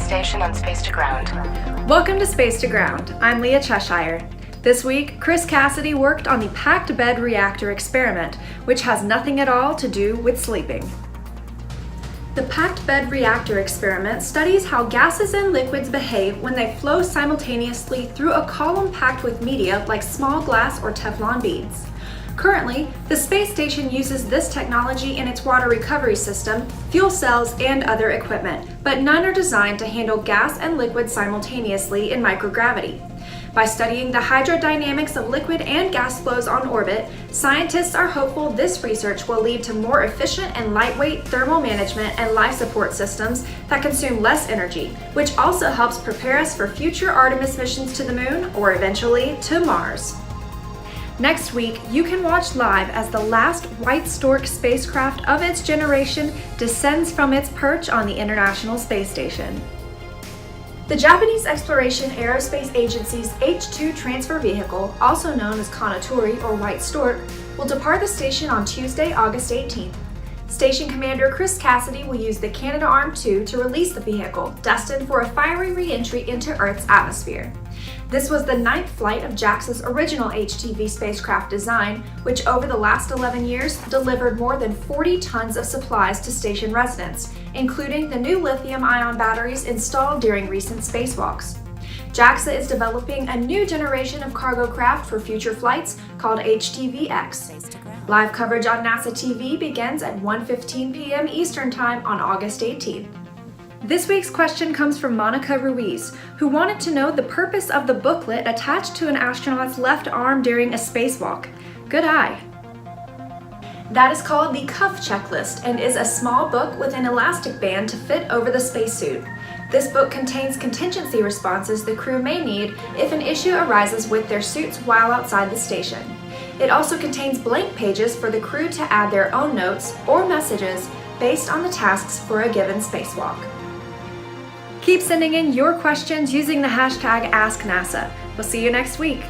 station and space to ground. Welcome to Space to Ground. I'm Leah Cheshire. This week, Chris Cassidy worked on the packed bed reactor experiment, which has nothing at all to do with sleeping. The packed bed reactor experiment studies how gases and liquids behave when they flow simultaneously through a column packed with media like small glass or Teflon beads. Currently, the space station uses this technology in its water recovery system, fuel cells, and other equipment, but none are designed to handle gas and liquid simultaneously in microgravity. By studying the hydrodynamics of liquid and gas flows on orbit, scientists are hopeful this research will lead to more efficient and lightweight thermal management and life support systems that consume less energy, which also helps prepare us for future Artemis missions to the Moon or eventually to Mars. Next week, you can watch live as the last White Stork spacecraft of its generation descends from its perch on the International Space Station. The Japanese Exploration Aerospace Agency's H-2 transfer vehicle, also known as Kanatori or White Stork, will depart the station on Tuesday, August 18th. Station Commander Chris Cassidy will use the Canadarm2 to release the vehicle, destined for a fiery re-entry into Earth's atmosphere. This was the 9th flight of JAXA's original HTV spacecraft design, which over the last 11 years delivered more than 40 tons of supplies to station residents, including the new lithium-ion batteries installed during recent spacewalks. JAXA is developing a new generation of cargo craft for future flights called HTV-X. Live coverage on NASA TV begins at 1:15 p.m. Eastern Time on August 18th. This week's question comes from Monica Ruiz, who wanted to know the purpose of the booklet attached to an astronaut's left arm during a spacewalk. Good eye. That is called the Cuff Checklist and is a small book with an elastic band to fit over the spacesuit. This book contains contingency responses the crew may need if an issue arises with their suits while outside the station. It also contains blank pages for the crew to add their own notes or messages based on the tasks for a given spacewalk. Keep sending in your questions using the hashtag AskNASA. We'll see you next week.